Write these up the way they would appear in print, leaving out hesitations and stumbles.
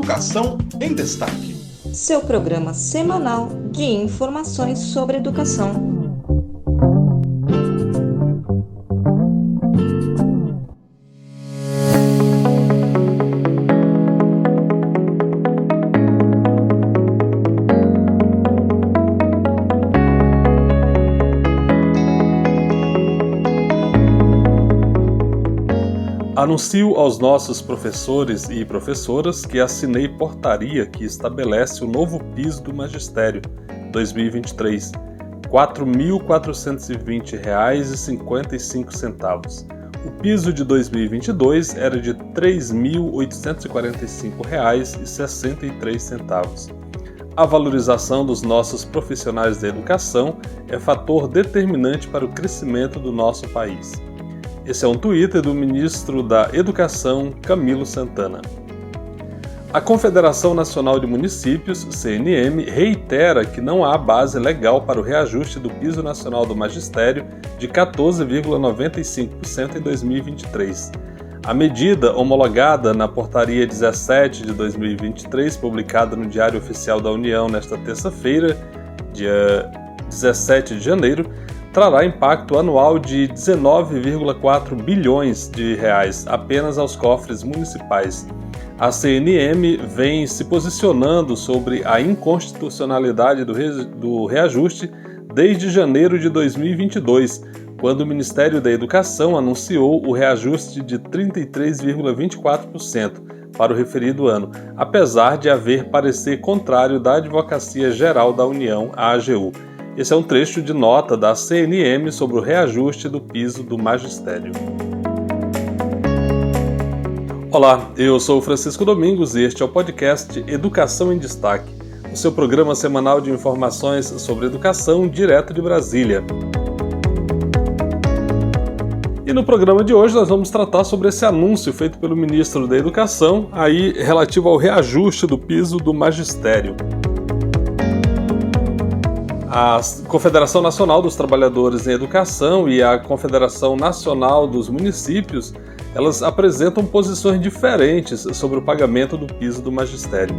Educação em Destaque. Seu programa semanal de informações sobre educação. Anuncio aos nossos professores e professoras que assinei portaria que estabelece o novo piso do magistério 2023, R$ 4.420,55. O piso de 2022 era de R$ 3.845,63. A valorização dos nossos profissionais da educação é fator determinante para o crescimento do nosso país. Esse é um Twitter do ministro da Educação, Camilo Santana. A Confederação Nacional de Municípios, CNM, reitera que não há base legal para o reajuste do piso nacional do magistério de 14,95% em 2023. A medida, homologada na Portaria 17 de 2023, publicada no Diário Oficial da União nesta terça-feira, dia 17 de janeiro, trará impacto anual de 19,4 bilhões de reais apenas aos cofres municipais. A CNM vem se posicionando sobre a inconstitucionalidade do reajuste desde janeiro de 2022, quando o Ministério da Educação anunciou o reajuste de 33,24% para o referido ano, apesar de haver parecer contrário da Advocacia Geral da União, a AGU. Esse é um trecho de nota da CNM sobre o reajuste do piso do magistério. Olá, eu sou o Francisco Domingos e este é o podcast Educação em Destaque, o seu programa semanal de informações sobre educação direto de Brasília. E no programa de hoje nós vamos tratar sobre esse anúncio feito pelo ministro da Educação, aí relativo ao reajuste do piso do magistério. A Confederação Nacional dos Trabalhadores em Educação e a Confederação Nacional dos Municípios, elas apresentam posições diferentes sobre o pagamento do piso do magistério.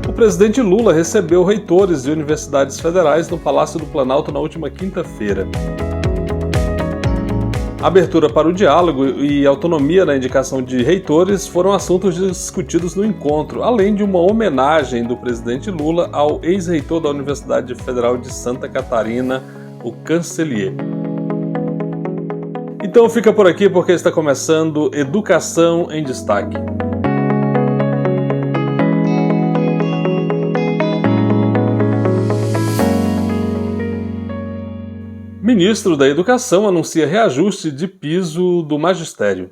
O presidente Lula recebeu reitores de universidades federais no Palácio do Planalto na última quinta-feira. Abertura para o diálogo e autonomia na indicação de reitores foram assuntos discutidos no encontro, além de uma homenagem do presidente Lula ao ex-reitor da Universidade Federal de Santa Catarina, o Cancelier. Então fica por aqui porque está começando Educação em Destaque. Ministro da Educação anuncia reajuste de piso do magistério.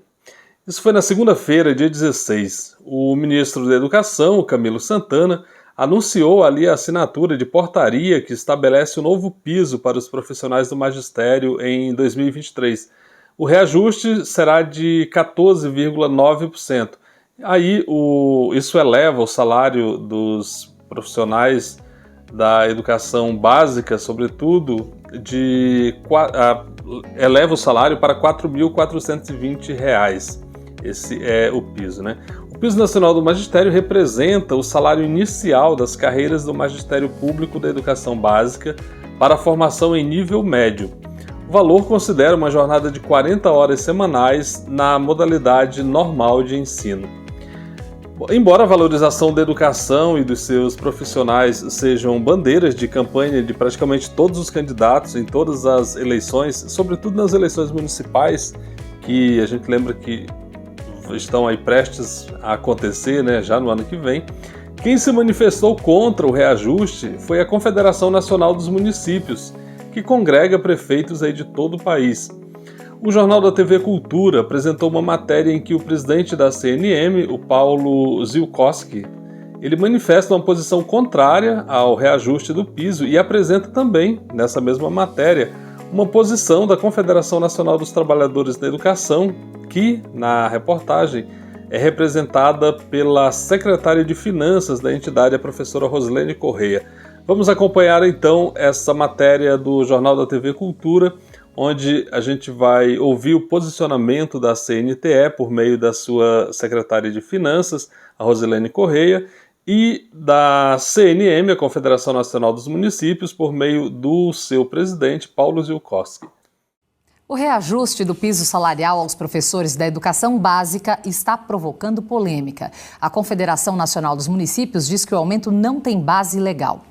Isso foi na segunda-feira, dia 16. O ministro da Educação, Camilo Santana, anunciou ali a assinatura de portaria que estabelece o novo piso para os profissionais do magistério em 2023. O reajuste será de 14,9%. Aí isso eleva o salário dos profissionais da educação básica, sobretudo, eleva o salário para R$ 4.420. Esse é o piso, né? O piso nacional do magistério representa o salário inicial das carreiras do magistério público da educação básica para a formação em nível médio. O valor considera uma jornada de 40 horas semanais na modalidade normal de ensino. Embora a valorização da educação e dos seus profissionais sejam bandeiras de campanha de praticamente todos os candidatos em todas as eleições, sobretudo nas eleições municipais, que a gente lembra que estão aí prestes a acontecer, né, já no ano que vem, quem se manifestou contra o reajuste foi a Confederação Nacional dos Municípios, que congrega prefeitos aí de todo o país. O Jornal da TV Cultura apresentou uma matéria em que o presidente da CNM, o Paulo Zielkowski, ele manifesta uma posição contrária ao reajuste do piso e apresenta também, nessa mesma matéria, uma posição da Confederação Nacional dos Trabalhadores da Educação, que, na reportagem, é representada pela secretária de Finanças da entidade, a professora Roslene Correia. Vamos acompanhar então essa matéria do Jornal da TV Cultura, onde a gente vai ouvir o posicionamento da CNTE por meio da sua secretária de Finanças, a Rosilene Correia, e da CNM, a Confederação Nacional dos Municípios, por meio do seu presidente, Paulo Zielkowski. O reajuste do piso salarial aos professores da educação básica está provocando polêmica. A Confederação Nacional dos Municípios diz que o aumento não tem base legal.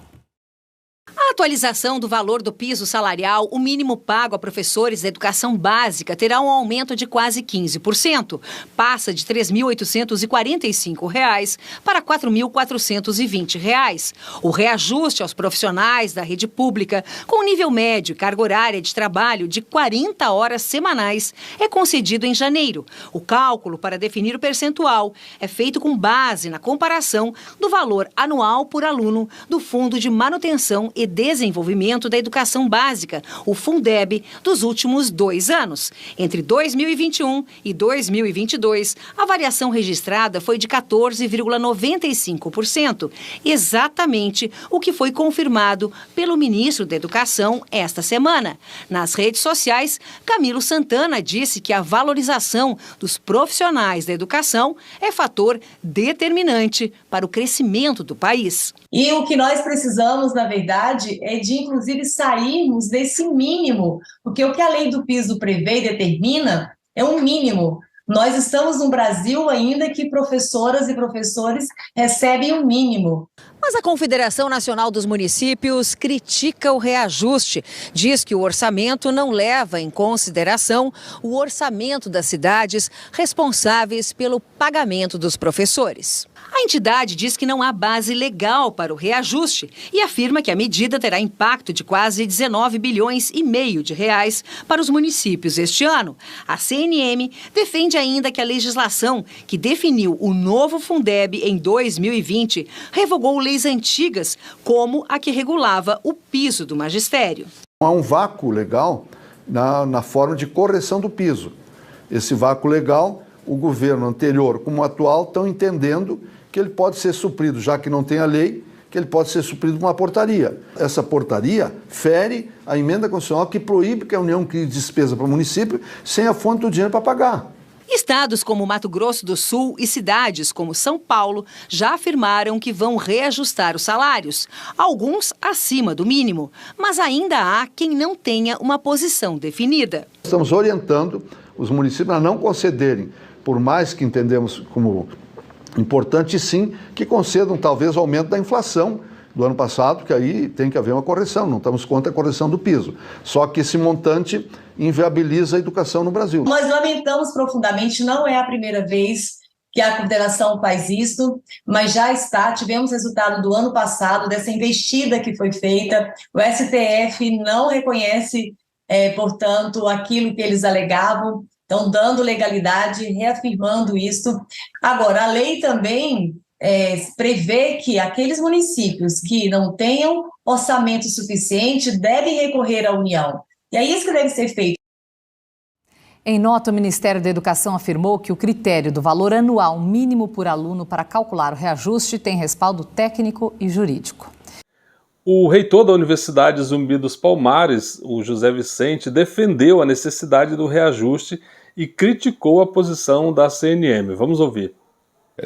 A atualização do valor do piso salarial, o mínimo pago a professores da educação básica, terá um aumento de quase 15%. Passa de R$ 3.845 para R$ 4.420. O reajuste aos profissionais da rede pública, com nível médio e carga horária de trabalho de 40 horas semanais, é concedido em janeiro. O cálculo para definir o percentual é feito com base na comparação do valor anual por aluno do Fundo de Manutenção e Desenvolvimento da Educação Básica, o Fundeb, dos últimos 2 anos. Entre 2021 e 2022, a variação registrada foi de 14,95%, exatamente o que foi confirmado pelo ministro da Educação esta semana. Nas redes sociais, Camilo Santana disse que a valorização dos profissionais da educação é fator determinante para o crescimento do país. E o que nós precisamos, na verdade, é de, inclusive, sairmos desse mínimo, porque o que a lei do piso prevê e determina é um mínimo. Nós estamos num Brasil ainda que professoras e professores recebem um mínimo. Mas a Confederação Nacional dos Municípios critica o reajuste. Diz que o orçamento não leva em consideração o orçamento das cidades responsáveis pelo pagamento dos professores. A entidade diz que não há base legal para o reajuste e afirma que a medida terá impacto de quase 19 bilhões e meio de reais para os municípios este ano. A CNM defende ainda que a legislação que definiu o novo Fundeb em 2020 revogou leis antigas, como a que regulava o piso do magistério. Há um vácuo legal na forma de correção do piso. Esse vácuo legal, o governo anterior como o atual estão entendendo que ele pode ser suprido, já que não tem a lei, que ele pode ser suprido por uma portaria. Essa portaria fere a emenda constitucional que proíbe que a União crie despesa para o município sem a fonte do dinheiro para pagar. Estados como Mato Grosso do Sul e cidades como São Paulo já afirmaram que vão reajustar os salários, alguns acima do mínimo, mas ainda há quem não tenha uma posição definida. Estamos orientando os municípios a não concederem, por mais que entendemos como importante, sim, que concedam talvez o aumento da inflação do ano passado, que aí tem que haver uma correção, não estamos contra a correção do piso. Só que esse montante inviabiliza a educação no Brasil. Nós lamentamos profundamente, não é a primeira vez que a Confederação faz isso, mas tivemos resultado do ano passado, dessa investida que foi feita. O STF não reconhece, portanto, aquilo que eles alegavam, estão dando legalidade, reafirmando isso. Agora, a lei também prevê que aqueles municípios que não tenham orçamento suficiente devem recorrer à União. E é isso que deve ser feito. Em nota, o Ministério da Educação afirmou que o critério do valor anual mínimo por aluno para calcular o reajuste tem respaldo técnico e jurídico. O reitor da Universidade Zumbi dos Palmares, o José Vicente, defendeu a necessidade do reajuste e criticou a posição da CNM. Vamos ouvir.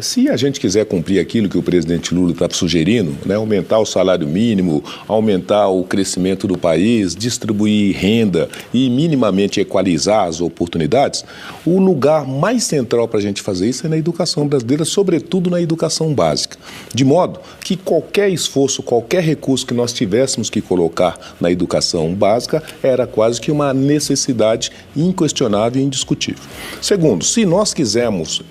Se a gente quiser cumprir aquilo que o presidente Lula está sugerindo, né, aumentar o salário mínimo, aumentar o crescimento do país, distribuir renda e minimamente equalizar as oportunidades, o lugar mais central para a gente fazer isso é na educação brasileira, sobretudo na educação básica. De modo que qualquer esforço, qualquer recurso que nós tivéssemos que colocar na educação básica era quase que uma necessidade inquestionável e indiscutível. Segundo, se nós quisermos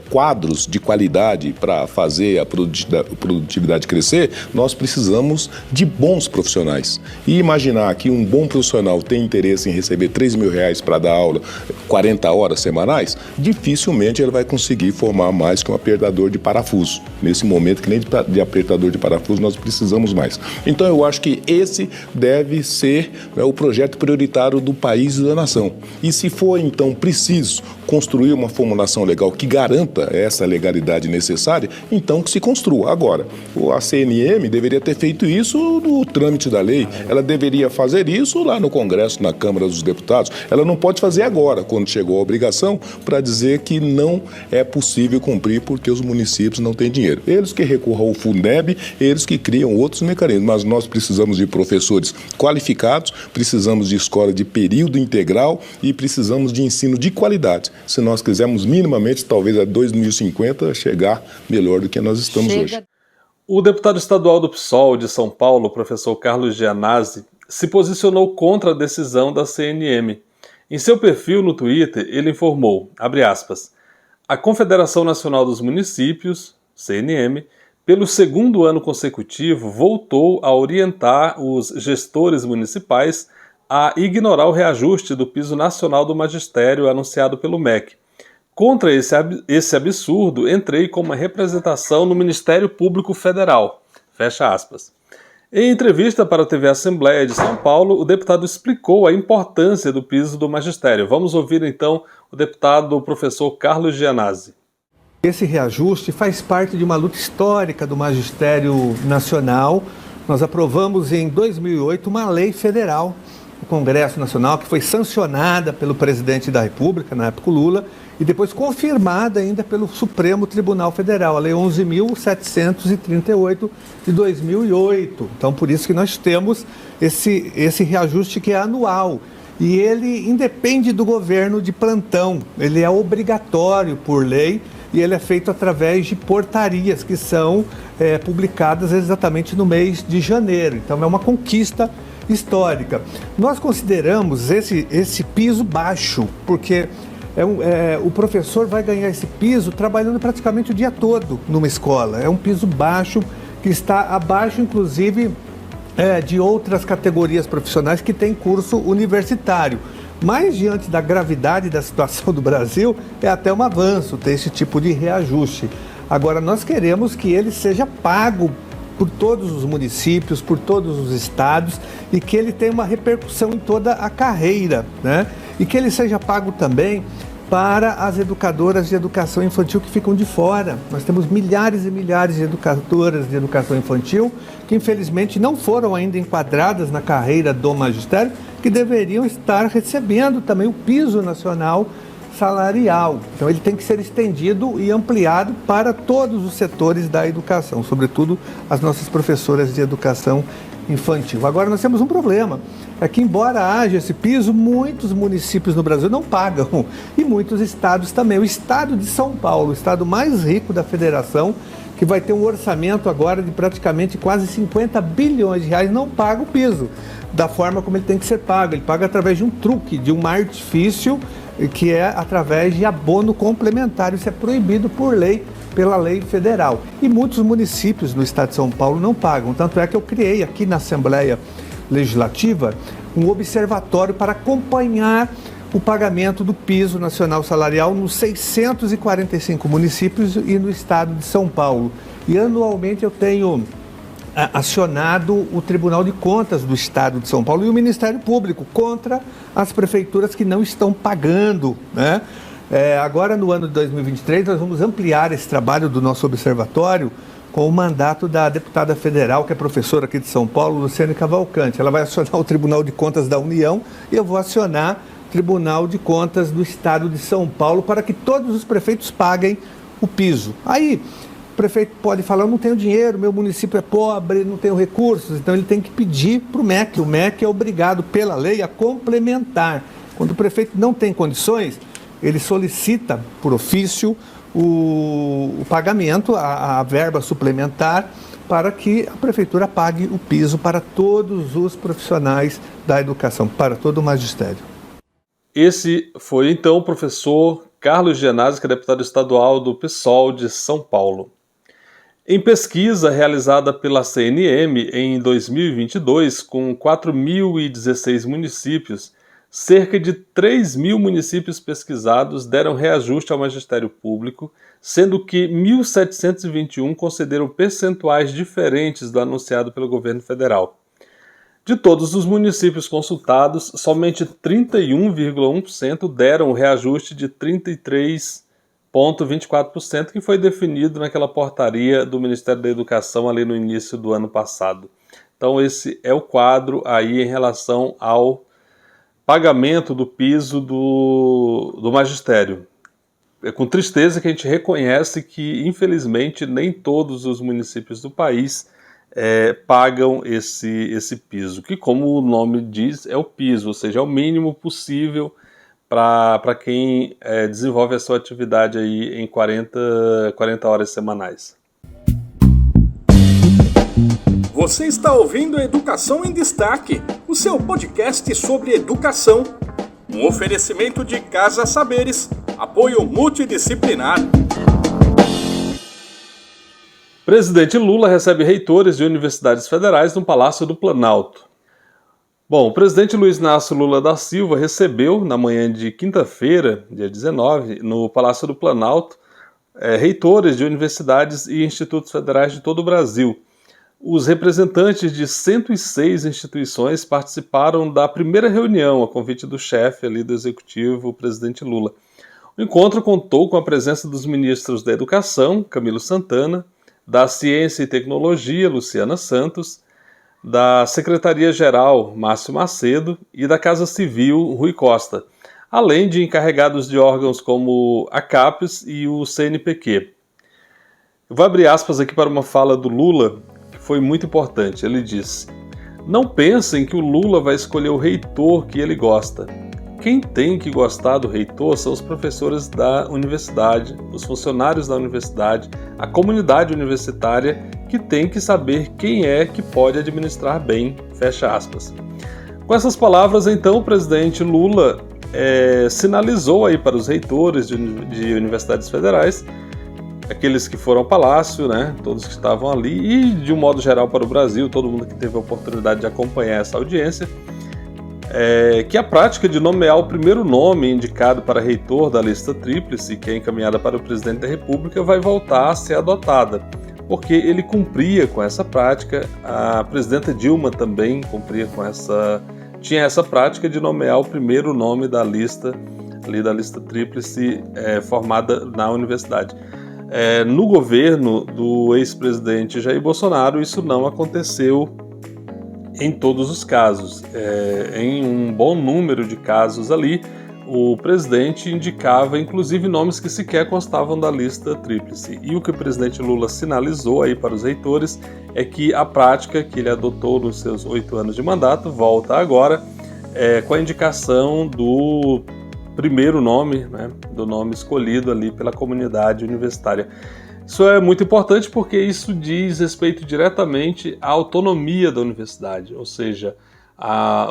quadros de qualidade para fazer a produtividade crescer, nós precisamos de bons profissionais. E imaginar que um bom profissional tem interesse em receber R$3.000 para dar aula 40 horas semanais, dificilmente ele vai conseguir formar mais que um apertador de parafuso. Nesse momento, que nem de apertador de parafuso nós precisamos mais. Então eu acho que esse deve ser o projeto prioritário do país e da nação. E se for então preciso construir uma formulação legal que garanta essa legalidade, regularidade necessária, então que se construa. Agora, a CNM deveria ter feito isso no trâmite da lei, ela deveria fazer isso lá no Congresso, na Câmara dos Deputados. Ela não pode fazer agora, quando chegou a obrigação, para dizer que não é possível cumprir porque os municípios não têm dinheiro. Eles que recorram ao Fundeb, eles que criam outros mecanismos, mas nós precisamos de professores qualificados, precisamos de escola de período integral e precisamos de ensino de qualidade. Se nós quisermos minimamente, talvez a 2050, chegar melhor do que nós estamos hoje. O deputado estadual do PSOL de São Paulo, professor Carlos Gianazzi, se posicionou contra a decisão da CNM. Em seu perfil no Twitter, ele informou, abre aspas, a Confederação Nacional dos Municípios, CNM, pelo segundo ano consecutivo, voltou a orientar os gestores municipais a ignorar o reajuste do piso nacional do magistério anunciado pelo MEC. Contra esse absurdo, entrei com uma representação no Ministério Público Federal. Fecha aspas. Em entrevista para a TV Assembleia de São Paulo, o deputado explicou a importância do piso do magistério. Vamos ouvir então o deputado professor Carlos Gianazzi. Esse reajuste faz parte de uma luta histórica do magistério nacional. Nós aprovamos em 2008 uma lei federal do Congresso Nacional que foi sancionada pelo presidente da República, na época Lula, e depois confirmada ainda pelo Supremo Tribunal Federal, a Lei 11.738 de 2008. Então, por isso que nós temos esse reajuste que é anual. E ele independe do governo de plantão, ele é obrigatório por lei e ele é feito através de portarias que são publicadas exatamente no mês de janeiro. Então, é uma conquista histórica. Nós consideramos esse piso baixo, porque o professor vai ganhar esse piso trabalhando praticamente o dia todo numa escola. É um piso baixo, que está abaixo, inclusive, de outras categorias profissionais que têm curso universitário. Mas, diante da gravidade da situação do Brasil, é até um avanço ter esse tipo de reajuste. Agora, nós queremos que ele seja pago por todos os municípios, por todos os estados, e que ele tenha uma repercussão em toda a carreira, né? E que ele seja pago também para as educadoras de educação infantil que ficam de fora. Nós temos milhares e milhares de educadoras de educação infantil que infelizmente não foram ainda enquadradas na carreira do magistério, que deveriam estar recebendo também o piso nacional salarial. Então ele tem que ser estendido e ampliado para todos os setores da educação, sobretudo as nossas professoras de educação infantil. Agora nós temos um problema, é que embora haja esse piso, muitos municípios no Brasil não pagam e muitos estados também. O estado de São Paulo, o estado mais rico da federação, que vai ter um orçamento agora de praticamente quase 50 bilhões de reais, não paga o piso da forma como ele tem que ser pago. Ele paga através de um truque, de um artifício, que é através de abono complementar. Isso é proibido por lei, pela lei federal. E muitos municípios no estado de São Paulo não pagam. Tanto é que eu criei aqui na Assembleia Legislativa um observatório para acompanhar o pagamento do piso nacional salarial nos 645 municípios e no estado de São Paulo. E anualmente eu tenho acionado o Tribunal de Contas do Estado de São Paulo e o Ministério Público contra as prefeituras que não estão pagando, né? Agora, no ano de 2023, nós vamos ampliar esse trabalho do nosso observatório com o mandato da deputada federal, que é professora aqui de São Paulo, Luciane Cavalcante. Ela vai acionar o Tribunal de Contas da União e eu vou acionar o Tribunal de Contas do Estado de São Paulo para que todos os prefeitos paguem o piso. Aí, o prefeito pode falar, eu não tenho dinheiro, meu município é pobre, não tenho recursos, então ele tem que pedir para o MEC. O MEC é obrigado pela lei a complementar. Quando o prefeito não tem condições, ele solicita por ofício o pagamento, a verba suplementar, para que a prefeitura pague o piso para todos os profissionais da educação, para todo o magistério. Esse foi então o professor Carlos Gianazzi, que é deputado estadual do PSOL de São Paulo. Em pesquisa realizada pela CNM em 2022, com 4.016 municípios, cerca de 3.000 municípios pesquisados deram reajuste ao magistério público, sendo que 1.721 concederam percentuais diferentes do anunciado pelo governo federal. De todos os municípios consultados, somente 31,1% deram o reajuste de 33 0,24%, que foi definido naquela portaria do Ministério da Educação ali no início do ano passado. Então esse é o quadro aí em relação ao pagamento do piso do magistério. É com tristeza que a gente reconhece que, infelizmente, nem todos os municípios do país pagam esse piso, que, como o nome diz, é o piso, ou seja, é o mínimo possível para quem desenvolve a sua atividade aí em 40 horas semanais. Você está ouvindo Educação em Destaque, o seu podcast sobre educação. Um oferecimento de Casa Saberes, apoio multidisciplinar. Presidente Lula recebe reitores de universidades federais no Palácio do Planalto. Bom, o presidente Luiz Inácio Lula da Silva recebeu, na manhã de quinta-feira, dia 19, no Palácio do Planalto, reitores de universidades e institutos federais de todo o Brasil. Os representantes de 106 instituições participaram da primeira reunião, a convite do chefe ali do executivo, o presidente Lula. O encontro contou com a presença dos ministros da Educação, Camilo Santana, da Ciência e Tecnologia, Luciana Santos, da Secretaria-Geral, Márcio Macedo, e da Casa Civil, Rui Costa, além de encarregados de órgãos como a CAPES e o CNPq. Eu vou abrir aspas aqui para uma fala do Lula, que foi muito importante. Ele disse: "Não pensem que o Lula vai escolher o reitor que ele gosta. Quem tem que gostar do reitor são os professores da universidade, os funcionários da universidade, a comunidade universitária, que tem que saber quem é que pode administrar bem", fecha aspas. Com essas palavras, então, o presidente Lula sinalizou aí para os reitores de universidades federais, aqueles que foram ao Palácio, né, todos que estavam ali, e de um modo geral para o Brasil, todo mundo que teve a oportunidade de acompanhar essa audiência, que a prática de nomear o primeiro nome indicado para reitor da lista tríplice, que é encaminhada para o presidente da República, vai voltar a ser adotada, porque ele cumpria com essa prática. A presidenta Dilma também tinha essa prática de nomear o primeiro nome da lista tríplice formada na universidade. No governo do ex-presidente Jair Bolsonaro, isso não aconteceu em todos os casos. Em um bom número de casos ali, o presidente indicava inclusive nomes que sequer constavam da lista tríplice. E o que o presidente Lula sinalizou aí para os reitores é que a prática que ele adotou nos seus 8 anos de mandato volta agora com a indicação do primeiro nome, né, do nome escolhido ali pela comunidade universitária. Isso é muito importante porque isso diz respeito diretamente à autonomia da universidade, ou seja,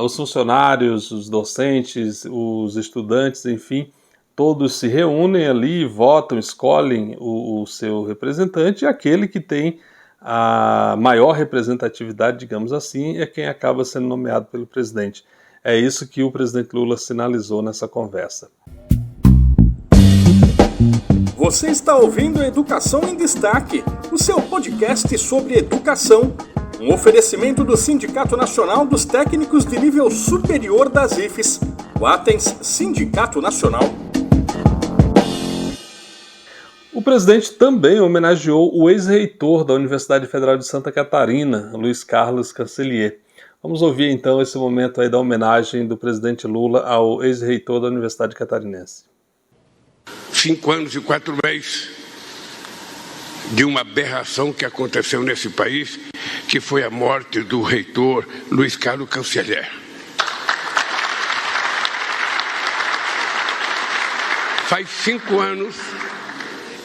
os funcionários, os docentes, os estudantes, enfim, todos se reúnem ali, votam, escolhem o seu representante, e aquele que tem a maior representatividade, digamos assim, é quem acaba sendo nomeado pelo presidente. É isso que o presidente Lula sinalizou nessa conversa. Você está ouvindo Educação em Destaque, o seu podcast sobre educação. Um oferecimento do Sindicato Nacional dos Técnicos de Nível Superior das IFES, o Atens Sindicato Nacional. O presidente também homenageou o ex-reitor da Universidade Federal de Santa Catarina, Luiz Carlos Cancellier. Vamos ouvir então esse momento aí da homenagem do presidente Lula ao ex-reitor da Universidade Catarinense. 5 anos e 4 meses de uma aberração que aconteceu nesse país, que foi a morte do reitor Luiz Carlos Cancellier. Faz 5 anos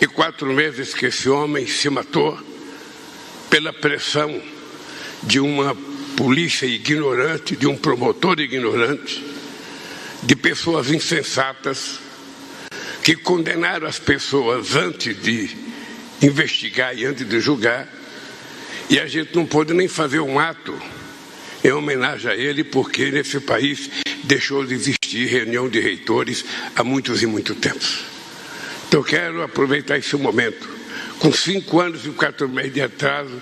e 4 meses que esse homem se matou pela pressão de uma polícia ignorante, de um promotor ignorante, de pessoas insensatas, que condenaram as pessoas antes de investigar e antes de julgar, e a gente não pôde nem fazer um ato em homenagem a ele, porque nesse país deixou de existir reunião de reitores há muitos e muito tempos. Então eu quero aproveitar esse momento, com 5 anos e 4 meses de atraso,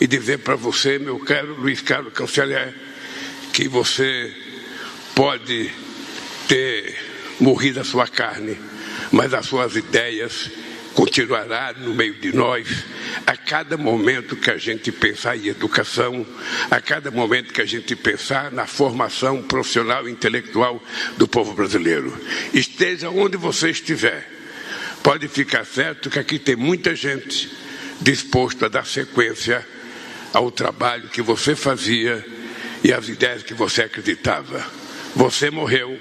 e dizer para você, meu caro Luiz Carlos Cancellier, que você pode ter morrido a sua carne, mas as suas ideias continuará no meio de nós a cada momento que a gente pensar em educação, a cada momento que a gente pensar na formação profissional e intelectual do povo brasileiro. Esteja onde você estiver, pode ficar certo que aqui tem muita gente disposta a dar sequência ao trabalho que você fazia e às ideias que você acreditava. Você morreu,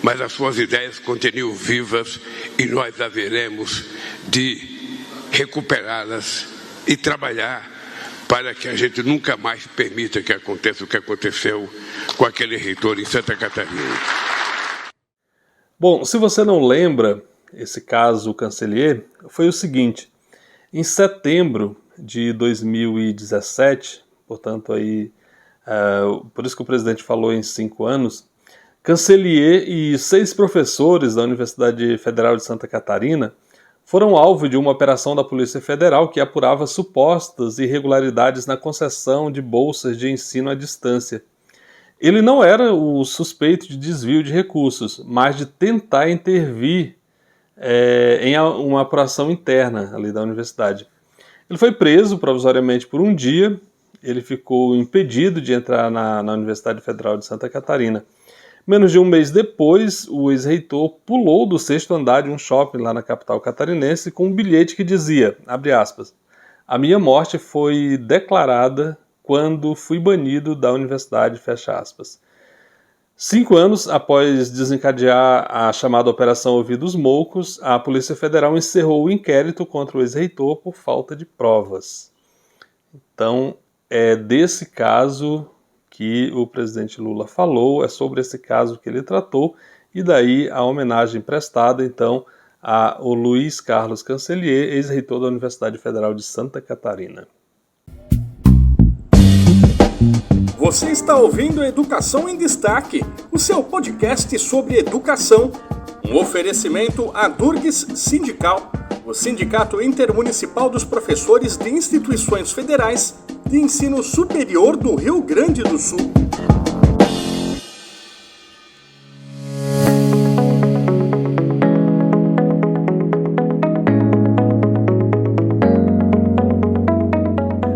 mas as suas ideias continuam vivas e nós haveremos de recuperá-las e trabalhar para que a gente nunca mais permita que aconteça o que aconteceu com aquele reitor em Santa Catarina. Bom, se você não lembra, esse caso Cancellier foi o seguinte: em setembro de 2017, portanto aí, por isso que o presidente falou em 5 anos, Cancellier e 6 professores da Universidade Federal de Santa Catarina foram alvo de uma operação da Polícia Federal que apurava supostas irregularidades na concessão de bolsas de ensino à distância. Ele não era o suspeito de desvio de recursos, mas de tentar intervir em uma apuração interna ali da universidade. Ele foi preso provisoriamente por um dia, ele ficou impedido de entrar na Universidade Federal de Santa Catarina. Menos de um mês depois, o ex-reitor pulou do 6º andar de um shopping lá na capital catarinense com um bilhete que dizia, abre aspas, a minha morte foi declarada quando fui banido da universidade, fecha aspas. 5 anos após desencadear a chamada Operação Ouvidos Moucos, a Polícia Federal encerrou o inquérito contra o ex-reitor por falta de provas. Então, é desse caso que o presidente Lula falou, é sobre esse caso que ele tratou, e daí a homenagem prestada, então, ao Luiz Carlos Cancellier, ex-reitor da Universidade Federal de Santa Catarina. Você está ouvindo Educação em Destaque, o seu podcast sobre educação. Um oferecimento à Durgues Sindical, o Sindicato Intermunicipal dos Professores de Instituições Federais de Ensino Superior do Rio Grande do Sul.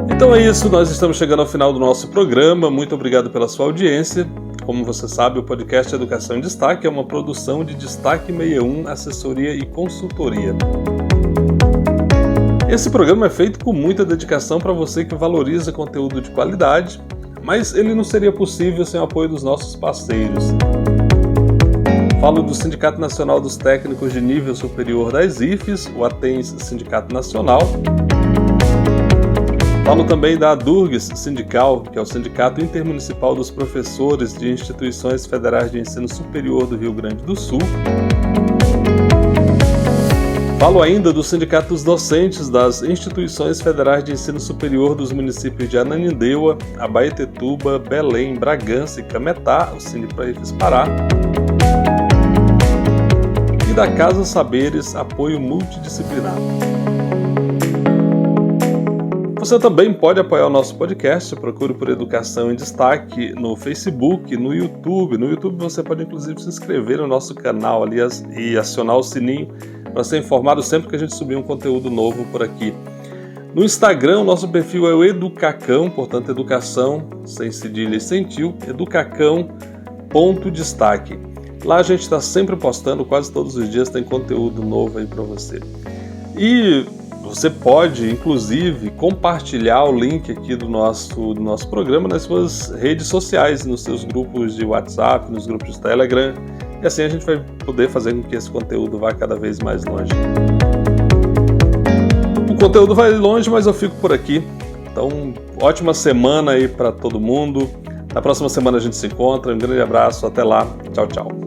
Então é isso, nós estamos chegando ao final do nosso programa. Muito obrigado pela sua audiência. Como você sabe, o podcast Educação em Destaque é uma produção de Destaque 61, assessoria e consultoria. Esse programa é feito com muita dedicação para você que valoriza conteúdo de qualidade, mas ele não seria possível sem o apoio dos nossos parceiros. Falo do Sindicato Nacional dos Técnicos de Nível Superior das IFES, o ATENS Sindicato Nacional. Falo também da Durgues Sindical, que é o Sindicato Intermunicipal dos Professores de Instituições Federais de Ensino Superior do Rio Grande do Sul. Falo ainda do Sindicato dos Docentes das Instituições Federais de Ensino Superior dos municípios de Ananindeua, Abaetetuba, Belém, Bragança e Cametá, o Sindiprofes Pará. E da Casa Saberes, Apoio Multidisciplinar. Você também pode apoiar o nosso podcast, procure por Educação em Destaque no Facebook, no YouTube. No YouTube você pode inclusive se inscrever no nosso canal, aliás, e acionar o sininho para ser informado sempre que a gente subir um conteúdo novo por aqui. No Instagram, o nosso perfil é o Educacão, portanto, educação, sem cedilha e sem tio, educacão.destaque. Lá a gente está sempre postando, quase todos os dias tem conteúdo novo aí para você. E você pode, inclusive, compartilhar o link aqui do nosso programa nas suas redes sociais, nos seus grupos de WhatsApp, nos grupos de Telegram, e assim a gente vai poder fazer com que esse conteúdo vá cada vez mais longe. O conteúdo vai longe, mas eu fico por aqui. Então, ótima semana aí para todo mundo. Na próxima semana a gente se encontra. Um grande abraço, até lá. Tchau, tchau.